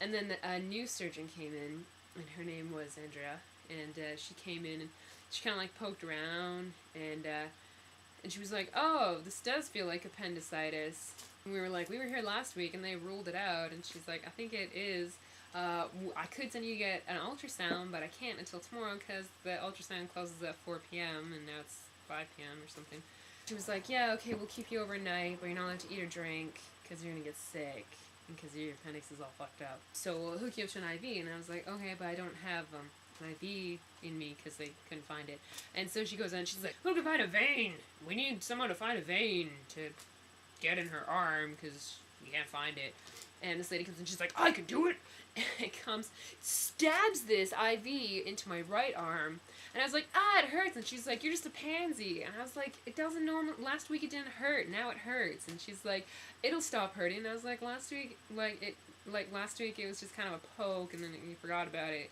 And then a new surgeon came in, and her name was Andrea, and she came in and she kind of like poked around, and she was like, "Oh, this does feel like appendicitis." And we were like, "We were here last week and they ruled it out," and she's like, "I think it is. I could send you to get an ultrasound, but I can't until tomorrow because the ultrasound closes at 4 p.m. and now it's 5 p.m. or something." She was like, "Yeah, okay, we'll keep you overnight, but you're not allowed to eat or drink because you're gonna get sick and because your appendix is all fucked up. So we'll hook you up to an IV." And I was like, "Okay, but I don't have an IV in me because they couldn't find it." And so she goes on, she's like, "Who can find a vein? We need someone to find a vein to get in her arm because we can't find it." And this lady comes in, she's like, "I can do it!" And it comes, stabs this IV into my right arm. And I was like, "Ah, it hurts." And she's like, "You're just a pansy." And I was like, "It doesn't normal. Last week it didn't hurt. Now it hurts." And she's like, "It'll stop hurting." And I was like, last week it was just kind of a poke, and then you forgot about it.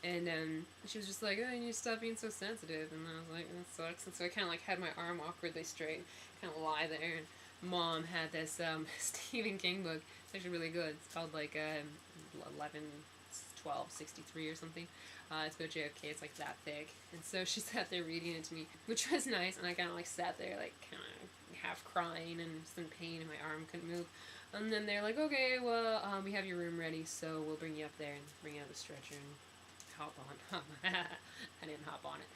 And she was just like, "Oh, you need to stop being so sensitive." And I was like, "That sucks." And so I kind of like had my arm awkwardly straight, kind of lie there. And Mom had this Stephen King book. It's actually really good. It's called like 1263 or something. It's about JFK. It's like that thick. And so she sat there reading it to me, which was nice. And I kind of like sat there like kind of half crying and just in pain, and my arm couldn't move. And then they're like, "Okay, well, we have your room ready, so we'll bring you up there and bring out the stretcher and hop on." I didn't hop on it.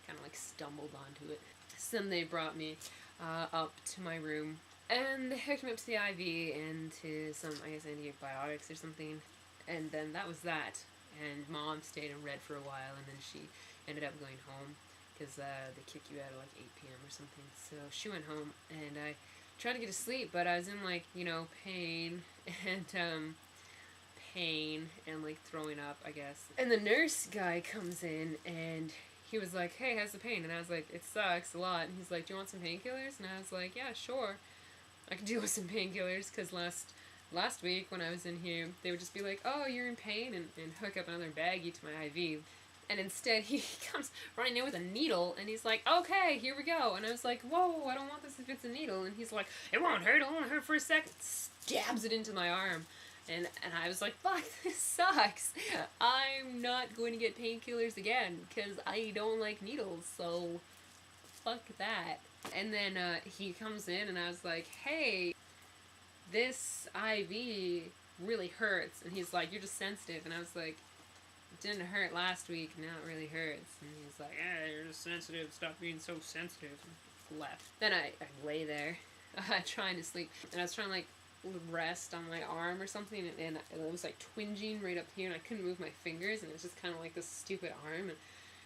Kind of like stumbled onto it. So then they brought me up to my room, and they hooked me up to the IV and to some, I guess, antibiotics or something. And then that was that. And Mom stayed and read for a while, and then she ended up going home because they kick you out at like 8 p.m. or something. So she went home, and I tried to get to sleep, but I was in like, pain and like throwing up, I guess. And the nurse guy comes in, and he was like, "Hey, how's the pain?" And I was like, "It sucks a lot." And he's like, "Do you want some painkillers?" And I was like, "Yeah, sure. I could deal with some painkillers," because last week when I was in here, they would just be like, "Oh, you're in pain," and hook up another baggie to my IV. And instead, he comes running in with a needle, and he's like, "Okay, here we go." And I was like, "Whoa, I don't want this if it's a needle." And he's like, "It won't hurt, it won't hurt for a second." Stabs it into my arm. And I was like, "Fuck, this sucks. I'm not going to get painkillers again, because I don't like needles, so fuck that." And then he comes in, and I was like, "Hey, this IV really hurts." And he's like, "You're just sensitive." And I was like, "It didn't hurt last week, now it really hurts." And he's like, "Yeah, you're just sensitive, stop being so sensitive." And left. Then I lay there, trying to sleep, and I was trying to like rest on my arm or something, and it was like twinging right up here, and I couldn't move my fingers, and it was just kind of like this stupid arm.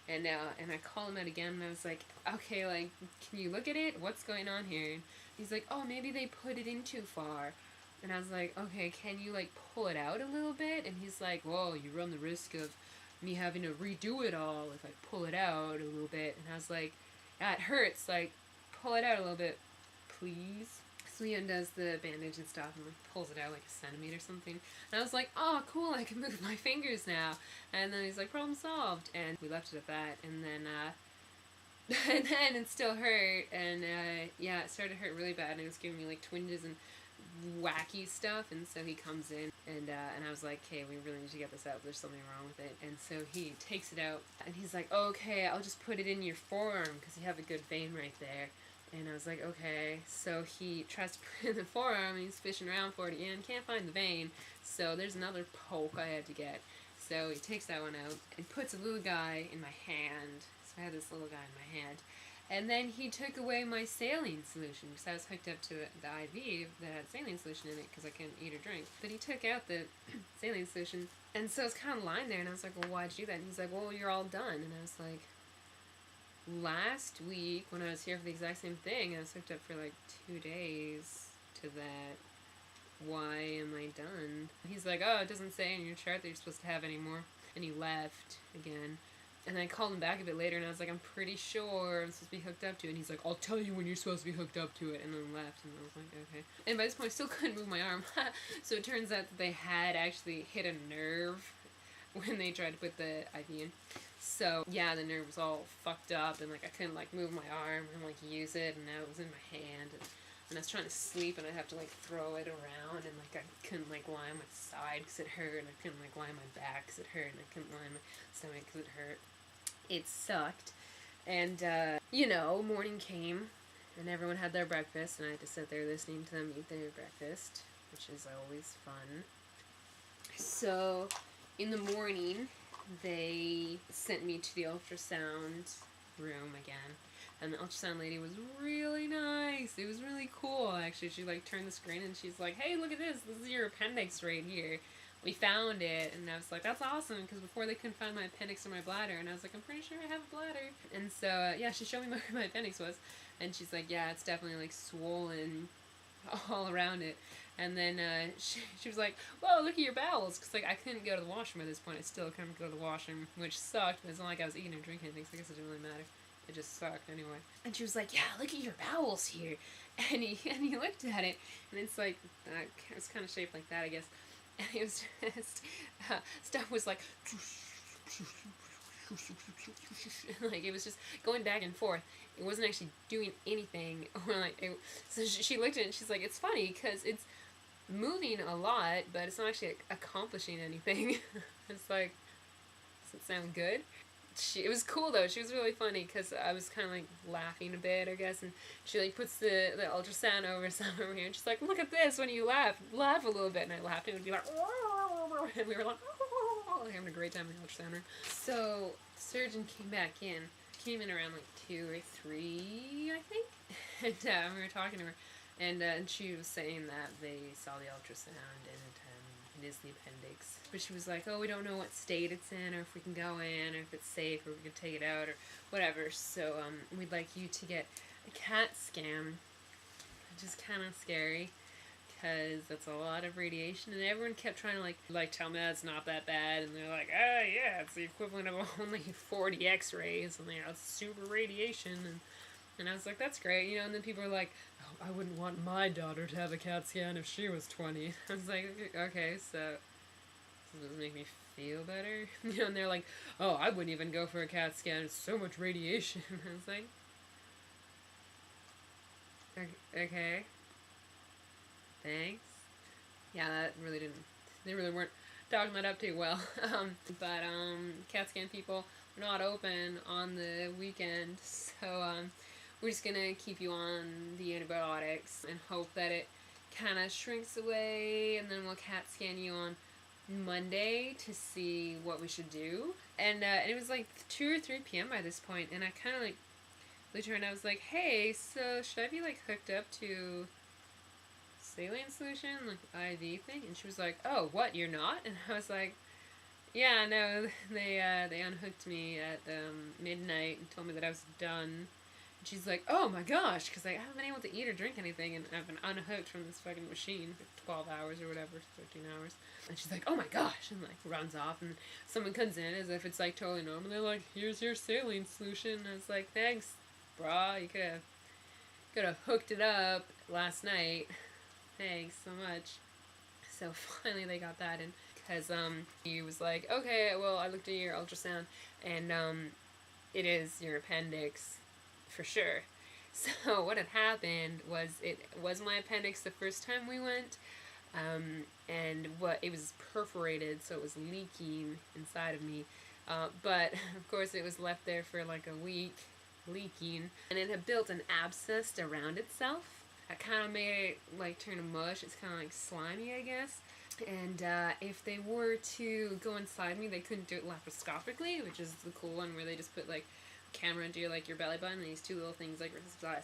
And I called him out again, and I was like, "Okay, like, can you look at it? What's going on here?" And he's like, "Oh, maybe they put it in too far." And I was like, "Okay, can you like pull it out a little bit?" And he's like, "Whoa, you run the risk of me having to redo it all if I pull it out a little bit." And I was like, "Yeah, it hurts, like, pull it out a little bit, please." So he undoes the bandage and stuff and like pulls it out like a centimeter or something. And I was like, "Oh, cool, I can move my fingers now." And then he's like, "Problem solved." And we left it at that. And then and then it still hurt, and yeah, it started to hurt really bad, and it was giving me like twinges and wacky stuff. And so he comes in, and I was like, "Okay, we really need to get this out. There's something wrong with it." And so he takes it out, and he's like, "Okay, I'll just put it in your forearm because you have a good vein right there." And I was like, "Okay." So he tries to put it in the forearm, and he's fishing around for it again, can't find the vein. So there's another poke I had to get. So he takes that one out and puts a little guy in my hand. So I had this little guy in my hand. And then he took away my saline solution, because I was hooked up to the IV that had saline solution in it because I couldn't eat or drink. But he took out the saline solution. And so I was kind of lying there, and I was like, "Well, why'd you do that?" And he's like, "Well, you're all done." And I was like, last week when I was here for the exact same thing, I was hooked up for like 2 days to that. Why am I done? He's like, "Oh, it doesn't say in your chart that you're supposed to have any more." And he left again. And I called him back a bit later, and I was like, "I'm pretty sure I'm supposed to be hooked up to it." And he's like, "I'll tell you when you're supposed to be hooked up to it." And then left, and I was like, "Okay." And by this point, I still couldn't move my arm. So it turns out that they had actually hit a nerve when they tried to put the IV in. So yeah, the nerve was all fucked up, and like I couldn't like move my arm and like use it, and now it was in my hand. And and I was trying to sleep, and I'd have to like throw it around, and like I couldn't like lie on my side because it hurt, and I couldn't like lie on my back because it hurt, and I couldn't lie on my stomach because it hurt. It sucked. And you know, morning came, and everyone had their breakfast, and I had to sit there listening to them eat their breakfast, which is always fun. So in the morning, they sent me to the ultrasound room again, and the ultrasound lady was really nice. It was really cool, actually. She like turned the screen and she's like, hey, look at this is your appendix right here. We found it. And I was like, that's awesome, because before they couldn't find my appendix or my bladder, and I was like, I'm pretty sure I have a bladder. And so yeah, she showed me where my appendix was, and she's like, yeah, it's definitely like swollen all around it. And then she was like, whoa, look at your bowels, because like I couldn't go to the washroom at this point. I still couldn't go to the washroom, which sucked, but it's not like I was eating or drinking anything, so I guess it didn't really matter. It just sucked anyway. And she was like, yeah, look at your bowels here. And he looked at it, and it's like, it was kind of shaped like that, I guess. And it was just, stuff was like, like it was just going back and forth. It wasn't actually doing anything. Or like, so she looked at it and she's like, it's funny because it's moving a lot, but it's not actually accomplishing anything. It's like, does it sound good? It was cool though. She was really funny because I was kind of like laughing a bit, I guess, and she like puts the ultrasound over here, and she's like, look at this when you laugh a little bit, and I laughed, and it would be like, and we were like, having a great time in the ultrasound room. So the surgeon came in around like 2 or 3, I think, and we were talking to her, and she was saying that they saw the ultrasound and it is the appendix. But she was like, oh, we don't know what state it's in, or if we can go in, or if it's safe, or we can take it out, or whatever. So we'd like you to get a CAT scan, which is kind of scary, because that's a lot of radiation, and everyone kept trying to like tell me that's not that bad, and they're like, oh yeah, it's the equivalent of only 40 x-rays, and it's super radiation, and I was like, that's great, you know. And then people were like, oh, I wouldn't want my daughter to have a CAT scan if she was 20. I was like, okay, so does it make me feel better? You know, and they're like, oh, I wouldn't even go for a CAT scan, it's so much radiation. I was like, okay, thanks. Yeah, that really didn't, they really weren't talking that up too well. But CAT scan people are not open on the weekend, so we're just gonna keep you on the antibiotics and hope that it kind of shrinks away, and then we'll CAT scan you on Monday to see what we should do. And it was like 2 or 3 p.m. by this point, and I kind of like looked at her and I was like, hey, so should I be like hooked up to saline solution, like IV thing? And she was like, oh, what, you're not? And I was like, yeah, no, they unhooked me at midnight and told me that I was done. And she's like, oh my gosh, because I haven't been able to eat or drink anything, and I've been unhooked from this fucking machine for 12 hours or whatever, 13 hours. And she's like, oh my gosh, and like runs off, and someone comes in as if it's like totally normal. They're like, here's your saline solution. And I was like, thanks, brah, you could have hooked it up last night. Thanks so much. So finally they got that in, because he was like, okay, well, I looked at your ultrasound, and it is your appendix for sure. So what had happened was, it was my appendix the first time we went, and it was perforated, so it was leaking inside of me, but of course it was left there for like a week leaking, and it had built an abscess around itself. That kind of made it like turn to mush. It's kind of like slimy, I guess. And if they were to go inside me, they couldn't do it laparoscopically, which is the cool one where they just put like a camera into your belly button, and these 2 little things like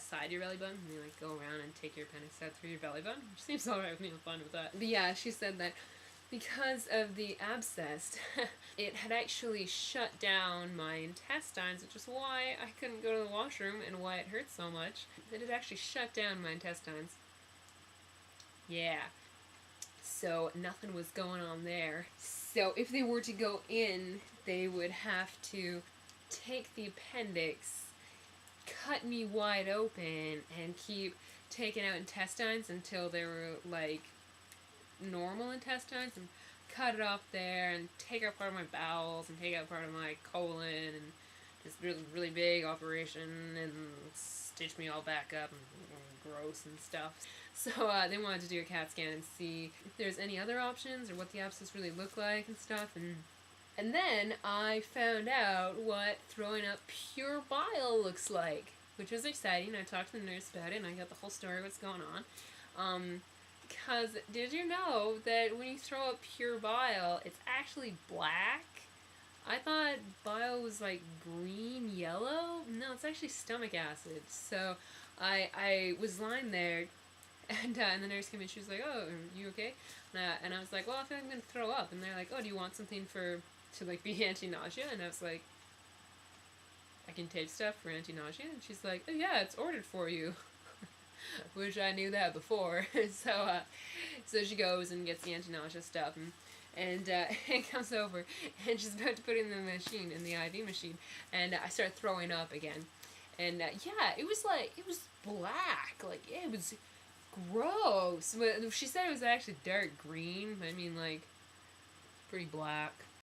side your belly button, and they like go around and take your appendix out through your belly button, which seems alright with me. I'm fine with that. But yeah, she said that because of the abscess, it had actually shut down my intestines, which is why I couldn't go to the washroom and why it hurt so much. It had actually shut down my intestines. Yeah. So nothing was going on there. So if they were to go in, they would have to take the appendix, cut me wide open, and keep taking out intestines until they were like normal intestines, and cut it off there, and take out part of my bowels, and take out part of my colon, and this really, really big operation, and stitch me all back up, and gross and stuff. So they wanted to do a CAT scan and see if there's any other options or what the abscess really looked like and stuff. And then I found out what throwing up pure bile looks like, which was exciting. I talked to the nurse about it, and I got the whole story what's going on. Because did you know that when you throw up pure bile, it's actually black? I thought bile was like green, yellow. No, it's actually stomach acid. So I was lying there, and the nurse came in. She was like, "Oh, are you okay?" And I was like, "Well, I feel like I'm gonna throw up." And they're like, "Oh, do you want something to like be anti-nausea?" And I was like, "I can take stuff for anti-nausea." And she's like, "Oh yeah, it's ordered for you." Which I knew that before. So she goes and gets the anti-nausea stuff, and it comes over, and she's about to put it in the machine, in the IV machine, and I start throwing up again. And yeah, it was black, like it was gross. But she said it was actually dark green. I mean, like, pretty black.